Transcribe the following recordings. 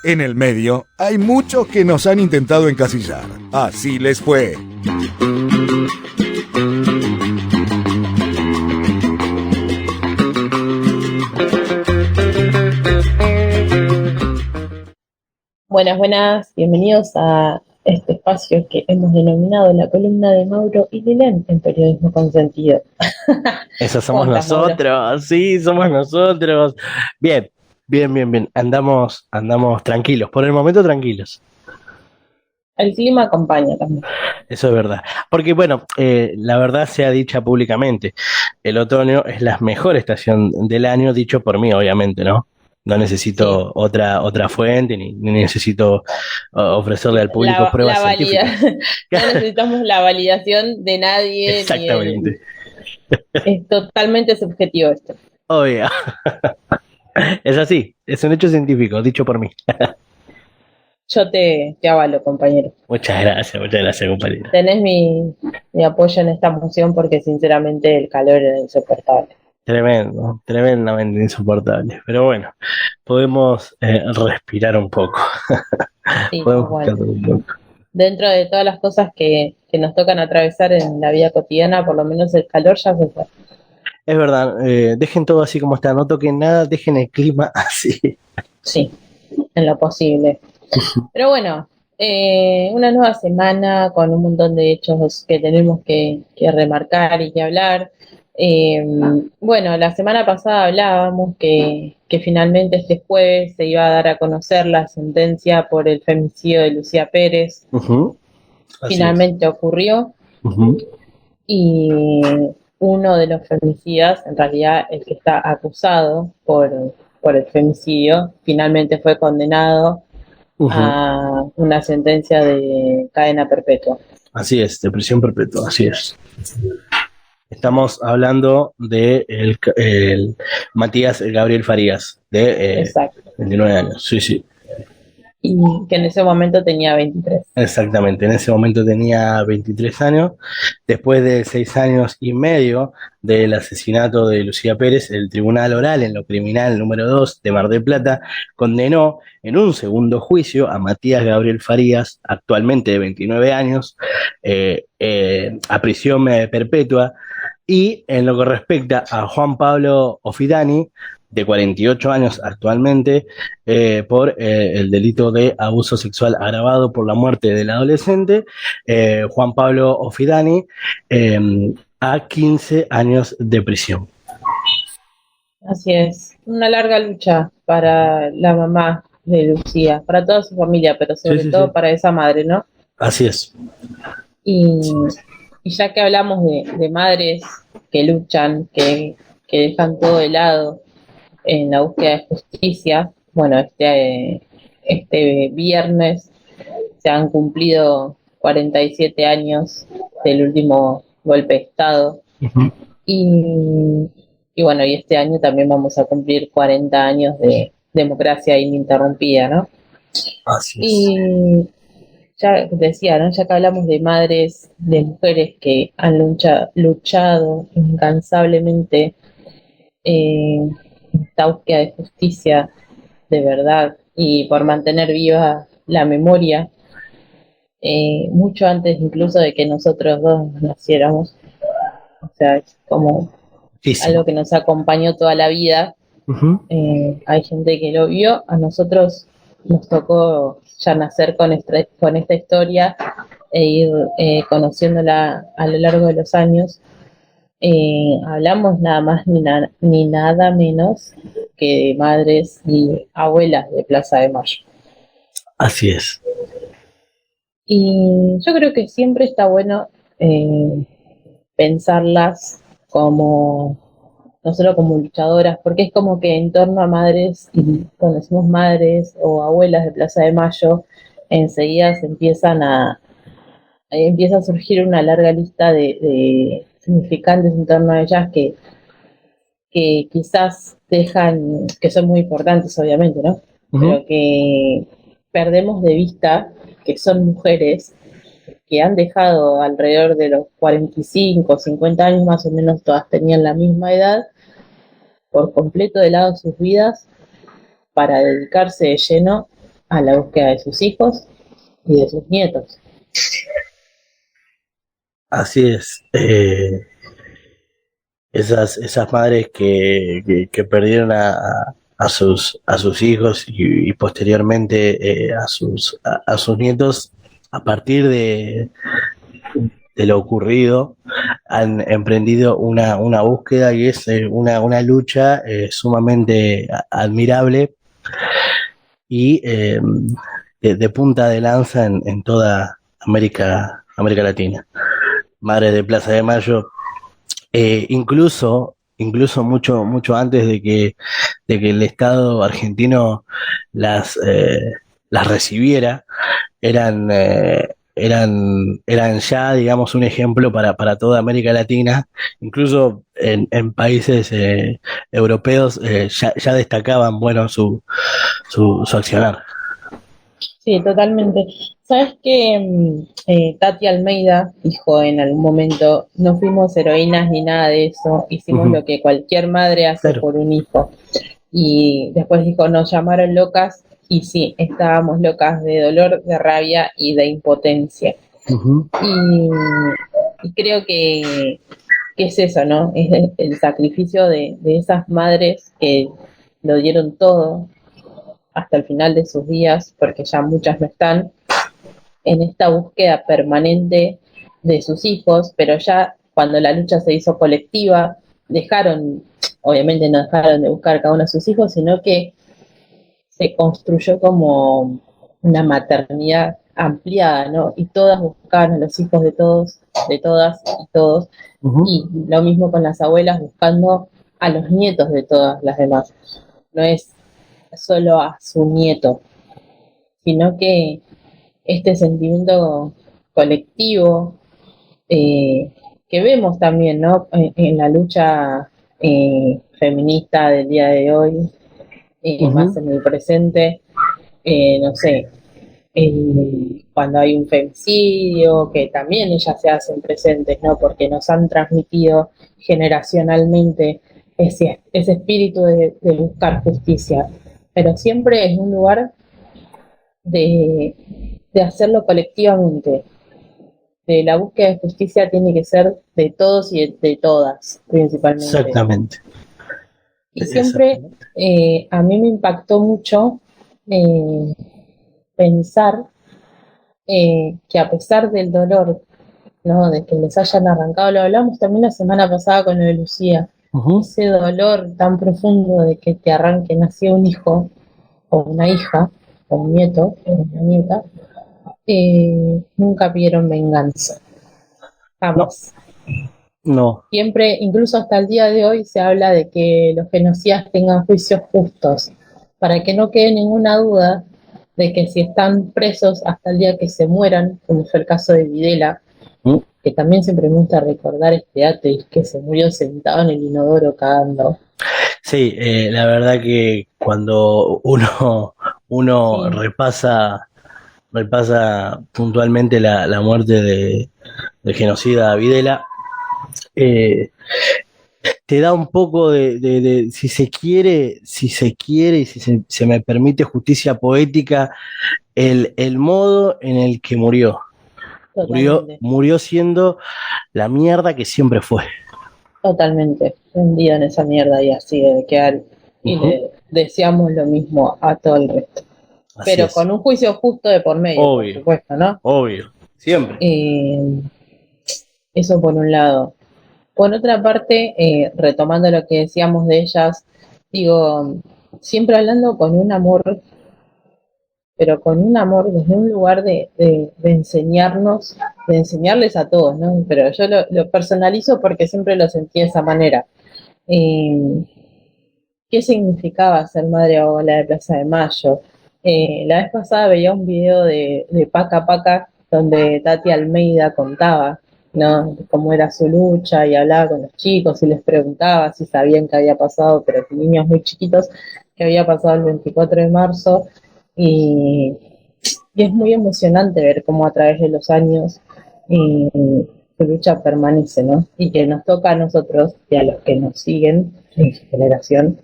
En el medio, hay muchos que nos han intentado encasillar. Así les fue. Buenas, buenas, bienvenidos a este espacio que hemos denominado la columna de Mauro y Lilian en Periodismo con Sentido. Eso ¿Cómo somos estás, Mauro? nosotros, sí, somos nosotros. Bien, bien. Andamos tranquilos, por el momento tranquilos. El clima acompaña también. Eso es verdad. Porque bueno, la verdad sea dicha públicamente, el otoño es la mejor estación del año, dicho por mí, obviamente, ¿no? No Sí, necesito otra fuente, ni necesito ofrecerle al público pruebas la valida. científicas. No necesitamos la validación de nadie, Exactamente. es totalmente subjetivo esto. Obvio. Es así, es un hecho científico, dicho por mí. Yo te avalo, compañero. Muchas gracias, compañera. Tenés mi apoyo en esta moción porque sinceramente el calor era insoportable. Tremendamente insoportable. Pero bueno, podemos respirar un poco. Sí, tal Podemos cual. descansar un poco. Dentro de todas las cosas que nos tocan atravesar en la vida cotidiana, por lo menos el calor ya se fue. Es verdad, dejen todo así como está, no toquen nada, dejen el clima así. Sí, en lo posible. Pero bueno, una nueva semana con un montón de hechos que tenemos que remarcar y que hablar. Eh, bueno, la semana pasada hablábamos que finalmente este jueves se iba a dar a conocer la sentencia por el femicidio de Lucía Pérez. Ujú, así es. Finalmente ocurrió. Ujú, Y uno de los femicidas, en realidad el que está acusado por el femicidio, finalmente fue condenado ujú. a una sentencia de cadena perpetua. Así es, de prisión perpetua, así es. Estamos hablando de el Matías Gabriel Farías, de Exacto. 29 años. Sí, sí. Y que en ese momento tenía 23. Exactamente, en ese momento tenía 23 años. Después de 6 años y medio del asesinato de Lucía Pérez, el Tribunal Oral en lo Criminal número 2 de Mar del Plata condenó en un segundo juicio a Matías Gabriel Farías, actualmente de 29 años, a prisión perpetua. Y en lo que respecta a Juan Pablo Ofidani, de 48 años actualmente, por el delito de abuso sexual agravado por la muerte del adolescente, Juan Pablo Ofidani, eh, a 15 años de prisión. Así es. Una larga lucha para la mamá de Lucía, para toda su familia, pero Sí, sobre sí, todo sí. para esa madre, ¿no? Así es. Y, y ya que hablamos de madres que luchan, que dejan todo de lado en la búsqueda de justicia, bueno, este viernes se han cumplido 47 años del último golpe de Estado Uh-huh. y, y bueno, y este año también vamos a cumplir 40 años de democracia ininterrumpida, ¿no? Así es. Y ya decía, ¿no? Ya que hablamos de madres, de mujeres que han luchado incansablemente en esta búsqueda de justicia de verdad y por mantener viva la memoria, mucho antes incluso de que nosotros dos naciéramos. O sea, es como algo Muchísimo. que nos acompañó toda la vida. Uh-huh. Hay gente que lo vio, a nosotros nos tocó ya nacer con esta historia e ir conociéndola a lo largo de los años. Hablamos nada más ni nada menos que de madres y abuelas de Plaza de Mayo. Así es. Y yo creo que siempre está bueno eh, pensarlas como, no solo como luchadoras, porque es como que en torno a madres, y cuando decimos madres o abuelas de Plaza de Mayo, enseguida empieza a surgir una larga lista de significantes en torno a ellas que quizás dejan, que son muy importantes obviamente, ¿no? Uh-huh. Pero que perdemos de vista que son mujeres que han dejado alrededor de los 45, 50 años más o menos, todas tenían la misma edad, por completo de lado sus vidas para dedicarse de lleno a la búsqueda de sus hijos y de sus nietos. Así es. Esas madres que perdieron a sus hijos y posteriormente a sus nietos a partir de lo ocurrido, han emprendido una búsqueda y es una lucha sumamente admirable y de punta de lanza en toda América Latina. Madres de Plaza de Mayo, incluso mucho antes de que el Estado argentino las recibiera, eran, eran ya, digamos, un ejemplo para toda América Latina. Incluso en países europeos ya destacaban, bueno, su accionar. Sí, totalmente. Sabes que Tati Almeida dijo en algún momento, no fuimos heroínas ni nada de eso, hicimos Ujú. lo que cualquier madre hace Claro. por un hijo. Y después dijo, nos llamaron locas, y sí, estábamos locas de dolor, de rabia y de impotencia. Ujú. Y creo que es eso, ¿no? Es el sacrificio de esas madres que lo dieron todo hasta el final de sus días, porque ya muchas no están, en esta búsqueda permanente de sus hijos, pero ya cuando la lucha se hizo colectiva, obviamente no dejaron de buscar cada uno de sus hijos, sino que se construyó como una maternidad ampliada, ¿no? Y todas buscaban a los hijos de todos, de todas y todos, Ujú. y lo mismo con las abuelas buscando a los nietos de todas las demás. No es solo a su nieto, sino que este sentimiento colectivo que vemos también, ¿no? En la lucha feminista del día de hoy, más Ujú. en el presente, no sé, cuando hay un femicidio, que también ellas se hacen presentes, ¿no? Porque nos han transmitido generacionalmente ese espíritu de buscar justicia, pero siempre es un lugar de, de hacerlo colectivamente. La búsqueda de justicia tiene que ser de todos y de todas, principalmente. Exactamente. Y siempre Exactamente. a mí me impactó mucho eh, pensar que a pesar del dolor, ¿no? De que les hayan arrancado, lo hablamos también la semana pasada con lo de Lucía, Ujú. ese dolor tan profundo de que te arranquen así un hijo o una hija o un nieto o una nieta, nunca pidieron venganza, No, jamás. no. Siempre, incluso hasta el día de hoy, se habla de que los genocidas tengan juicios justos, para que no quede ninguna duda de que si están presos hasta el día que se mueran, como fue el caso de Videla, Mm. que también siempre me gusta recordar este dato, y que se murió sentado en el inodoro cagando. Sí, la verdad que cuando uno Sí, repasa puntualmente la muerte del genocida Videla, eh, te da un poco si se quiere y si se me permite justicia poética, el modo en el que murió. totalmente, Murió siendo la mierda que siempre fue. totalmente, hundido en esa mierda y así debe quedar. Y Ujú. le deseamos lo mismo a todo el resto. Así Pero es. con un juicio justo de por medio, por Obvio, supuesto, ¿no? obvio. Siempre. Eh, Eso por un lado. Por otra parte, retomando lo que decíamos de ellas, digo, siempre hablando con un amor, pero con un amor desde un lugar de enseñarnos, de enseñarles a todos, ¿no? Pero yo lo personalizo porque siempre lo sentí de esa manera. Eh, ¿Qué significaba ser madre abuela de Plaza de Mayo? La vez pasada veía un video de Paca Paca donde Tati Almeida contaba, ¿no? Cómo era su lucha y hablaba con los chicos y les preguntaba si sabían qué había pasado, pero niños muy chiquitos, que había pasado el 24 de marzo. Y, y es muy emocionante ver cómo a través de los años su lucha permanece, ¿no? Y que nos toca a nosotros y a los que nos siguen en su generación,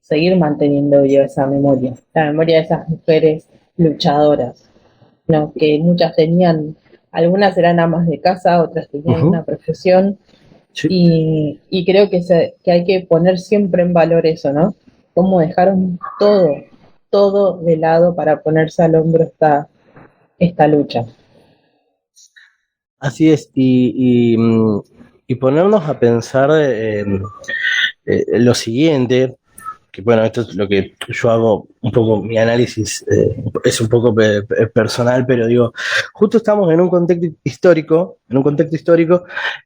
seguir manteniendo viva esa memoria, la memoria de esas mujeres luchadoras, ¿no? Que muchas tenían, algunas eran amas de casa, otras tenían Ujú. una profesión, Sí. y creo que hay que poner siempre en valor eso, ¿no? Cómo dejaron todo de lado para ponerse al hombro esta lucha. Así es, y ponernos a pensar lo siguiente, que bueno, esto es lo que yo hago un poco, mi análisis es un poco personal, pero digo, justo estamos en un contexto histórico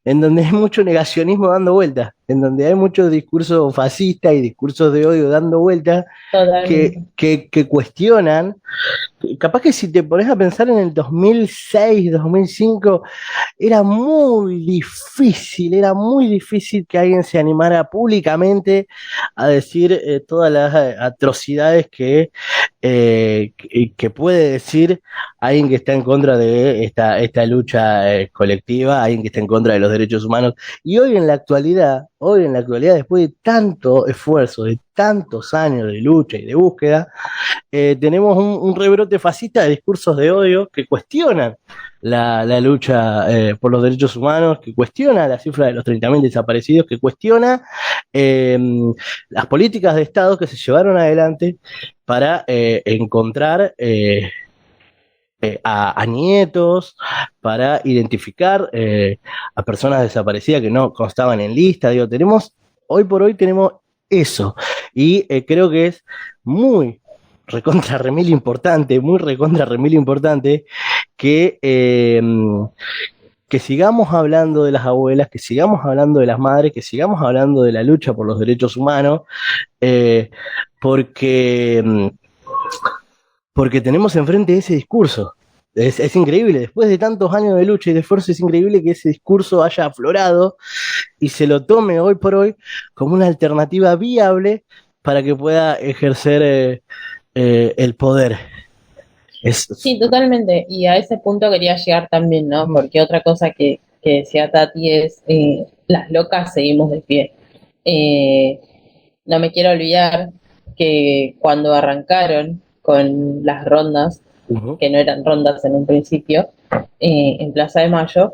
en donde hay mucho negacionismo dando vueltas, en donde hay mucho discurso fascista y discursos de odio dando vueltas Totalmente. que cuestionan. Capaz que si te pones a pensar en el 2006, 2005, era muy difícil que alguien se animara públicamente a decir todas las atrocidades que puede decir alguien que está en contra de esta lucha colectiva, alguien que está en contra de los derechos humanos. Y hoy en la actualidad, después de tanto esfuerzo, de tantos años de lucha y de búsqueda, tenemos un rebrote fascista de discursos de odio que cuestionan la lucha por los derechos humanos, que cuestiona la cifra de los 30.000 desaparecidos, que cuestiona eh, las políticas de Estado que se llevaron adelante para encontrar a nietos, para identificar a personas desaparecidas que no constaban en lista. Digo, hoy por hoy tenemos eso. Y creo que es muy recontra remil importante, muy recontra remil importante que sigamos hablando de las abuelas, que sigamos hablando de las madres, que sigamos hablando de la lucha por los derechos humanos, eh, porque, porque tenemos enfrente ese discurso. Es increíble, después de tantos años de lucha y de esfuerzo, es increíble que ese discurso haya aflorado y se lo tome hoy por hoy como una alternativa viable para que pueda ejercer el poder. Sí, totalmente. Y a ese punto quería llegar también, ¿no? Porque otra cosa que decía Tati es, las locas seguimos de pie. Eh, no me quiero olvidar que cuando arrancaron con las rondas, Uh-huh. que no eran rondas en un principio, en Plaza de Mayo,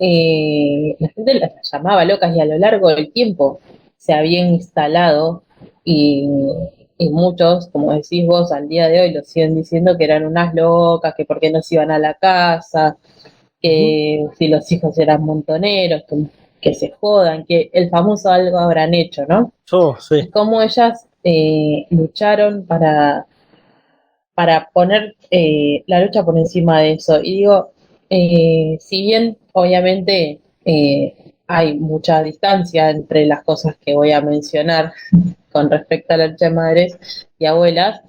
la gente las llamaba locas y a lo largo del tiempo se habían instalado y, y muchos, como decís vos, al día de hoy lo siguen diciendo que eran unas locas, que por qué no se iban a la casa, Uh-huh. que si los hijos eran montoneros, que se jodan, que el famoso algo habrán hecho, ¿no? Oh, Y sí. cómo ellas lucharon para poner la lucha por encima de eso. Y digo, si bien obviamente hay mucha distancia entre las cosas que voy a mencionar con respecto a la lucha de madres y abuelas,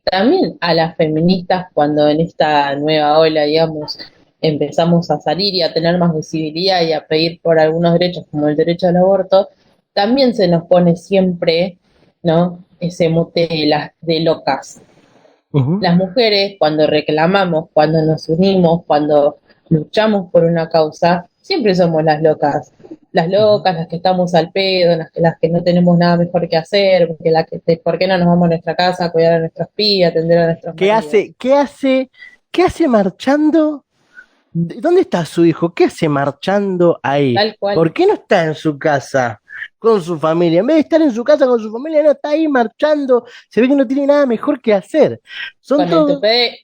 también a las feministas cuando en esta nueva ola, digamos, empezamos a salir y a tener más visibilidad y a pedir por algunos derechos como el derecho al aborto, también se nos pone siempre, ¿no? Ese mote de locas. Uh-huh. Las mujeres, cuando reclamamos, cuando nos unimos, cuando luchamos por una causa, siempre somos las Uh-huh. locas, las que estamos al pedo, las que no tenemos nada mejor que hacer, porque ¿por qué no nos vamos a nuestra casa a cuidar a nuestros pibes, atender a nuestros ¿Qué maridos? hace, qué hace, qué hace marchando? ¿Dónde está su hijo? ¿Qué hace marchando ahí? Tal cual. ¿Por qué no está en su casa con su familia? En vez de estar en su casa con su familia, no está ahí marchando. Se ve que no tiene nada mejor que hacer. Son todos,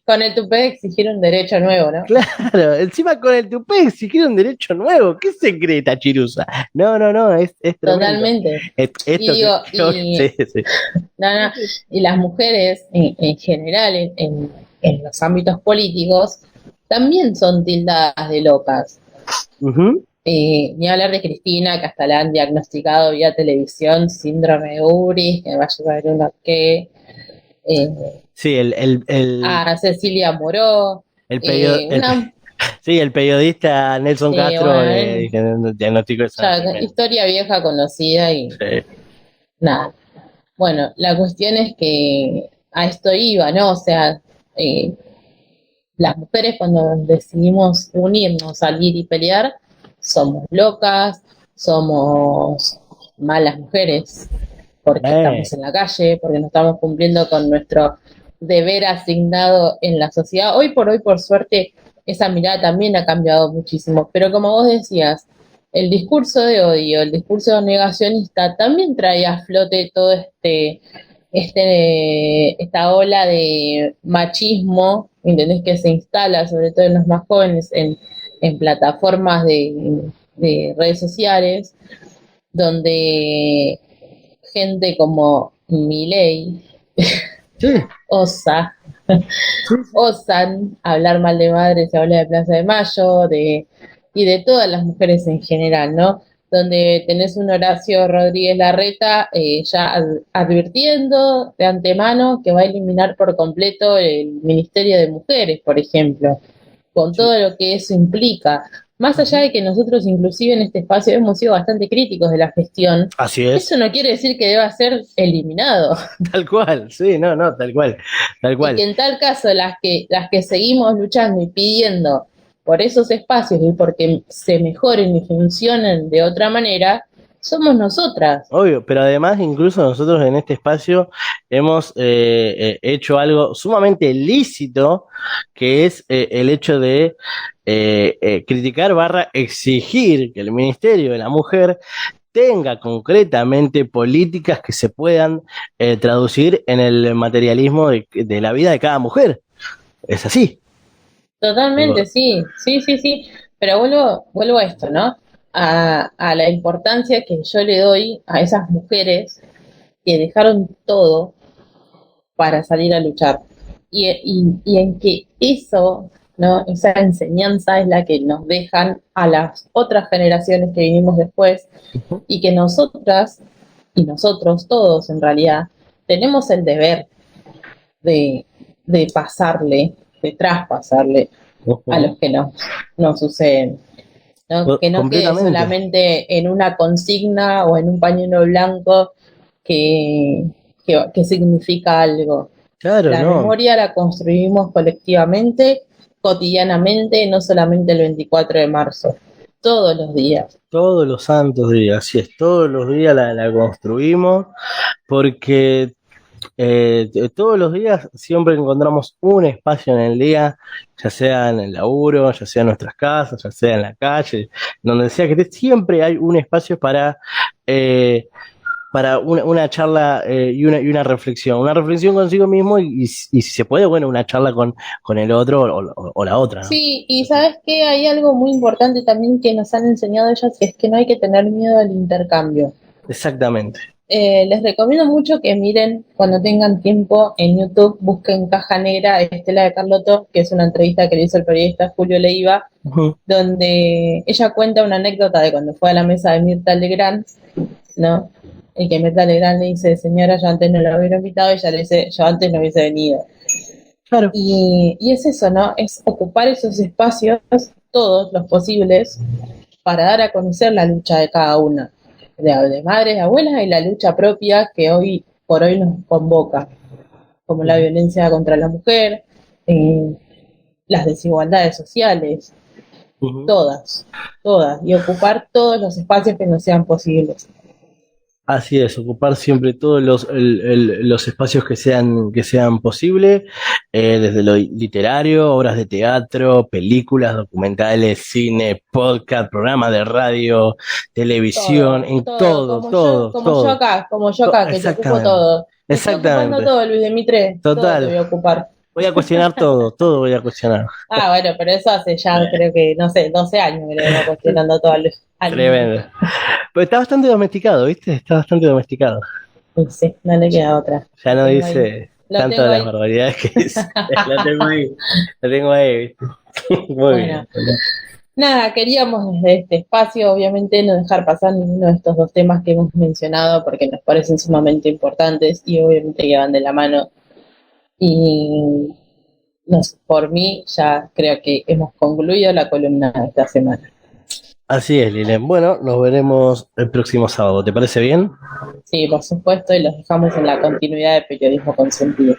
Con el tupé de exigir un derecho nuevo, ¿no? claro, encima con el tupé exigiendo un derecho nuevo. ¿Qué se cree esta chirusa? No, no, no, es tremendo. Totalmente. Y Esto digo, sí, sí. no, no, y las mujeres en general en los ámbitos políticos también son tildadas de locas. Ujú. Ni hablar de Cristina, que hasta la han diagnosticado vía televisión, síndrome de Uri, que vaya a saber uno qué. Sí, A Cecilia Moró, el, perio- el, una sí, el periodista Nelson Castro bueno, diagnosticó esa ya, tremenda. historia vieja conocida y Sí. nada. Bueno, la cuestión es que a esto iba, ¿no? O sea, eh, las mujeres cuando decidimos unirnos, salir y pelear, somos locas, somos malas mujeres, porque estamos en la calle, porque no estamos cumpliendo con nuestro deber asignado en la sociedad. Hoy, por suerte, esa mirada también ha cambiado muchísimo, pero como vos decías, el discurso de odio, el discurso negacionista también trae a flote todo esta ola de machismo, ¿entendés? Que se instala, sobre todo en los más jóvenes, en plataformas de redes sociales, donde gente como Milei Sí, osan hablar mal de madres, se habla de Plaza de Mayo, y de todas las mujeres en general, ¿no? Donde tenés un Horacio Rodríguez Larreta ya advirtiendo de antemano que va a eliminar por completo el Ministerio de Mujeres, por ejemplo, con sí. todo lo que eso implica. Más allá de que nosotros inclusive en este espacio hemos sido bastante críticos de la gestión, Así es, eso no quiere decir que deba ser eliminado. tal cual, sí, no, tal cual, tal Y cual. que en tal caso las que seguimos luchando y pidiendo por esos espacios y porque se mejoren y funcionen de otra manera, somos nosotras. Obvio, pero además incluso nosotros en este espacio hemos hecho algo sumamente lícito, que es el hecho de criticar barra exigir que el Ministerio de la Mujer tenga concretamente políticas que se puedan traducir en el materialismo de la vida de cada mujer. Es así. Totalmente, Digo, sí, sí, sí, sí. Pero vuelvo a esto, ¿no? A la importancia que yo le doy a esas mujeres que dejaron todo para salir a luchar. Y en que eso, ¿no? Esa enseñanza es la que nos dejan a las otras generaciones que vinimos después y que nosotras y nosotros todos en realidad tenemos el deber de, de pasarle, de traspasarle a los que nos suceden. ¿No? Que no quede completamente. solamente en una consigna o en un pañuelo blanco que significa algo. Claro, La no. memoria la construimos colectivamente, cotidianamente, no solamente el 24 de marzo, todos los días. Todos los santos días, así es, todos los días la construimos, porque todos los días siempre encontramos un espacio en el día, ya sea en el laburo, ya sea en nuestras casas, ya sea en la calle, donde sea que esté, siempre hay un espacio eh, para una charla y una reflexión consigo mismo y si se puede, bueno, una charla con el otro o la otra, ¿no? Sí, y sabes que hay algo muy importante también que nos han enseñado ellas, es que no hay que tener miedo al intercambio. Exactamente. Les recomiendo mucho que miren cuando tengan tiempo en YouTube, busquen Caja Negra, Estela de Carlotto, que es una entrevista que le hizo el periodista Julio Leiva, Ujú. donde ella cuenta una anécdota de cuando fue a la mesa de Mirta Legrand, ¿no? Y que Mirta Legrand le dice, señora, yo antes no la hubiera invitado, y ella le dice, yo antes no hubiese venido. Claro. Y es eso, ¿no? Es ocupar esos espacios, todos los posibles, para dar a conocer la lucha de cada una, de madres, de abuelas y la lucha propia que hoy por hoy nos convoca, como la violencia contra la mujer, eh, las desigualdades sociales, Ujú. todas, y ocupar todos los espacios que nos sean posibles. Así es, ocupar siempre todos los espacios que sean posibles, desde lo literario, obras de teatro, películas, documentales, cine, podcast, programas de radio, televisión, en Todo, todo, todo, todo. como yo acá, que te ocupo Exactamente, todo. Te estoy ocupando exactamente. todo, Luis de Mitre, todo te voy Total. a ocupar. Voy a cuestionar todo, todo voy a cuestionar. Ah, bueno, pero eso hace ya, creo que, no sé, 12 años que le vengo cuestionando todo al Tremendo. Pero está bastante domesticado, ¿viste? Está bastante domesticado. Y sí, no le queda otra. Ya Lo no tengo ahí. dice Lo tanto tengo de las ahí. barbaridades que dice. La tengo ahí. La tengo ahí, ¿viste? Muy Bueno, bien. nada, queríamos desde este espacio, obviamente, no dejar pasar ninguno de estos dos temas que hemos mencionado porque nos parecen sumamente importantes y obviamente que van de la mano. Y no sé, por mí ya creo que hemos concluido la columna de esta semana. Así es, Lilen. Bueno, nos veremos el próximo sábado. ¿Te parece bien? Sí, por supuesto, y los dejamos en la continuidad de Periodismo con Sentido.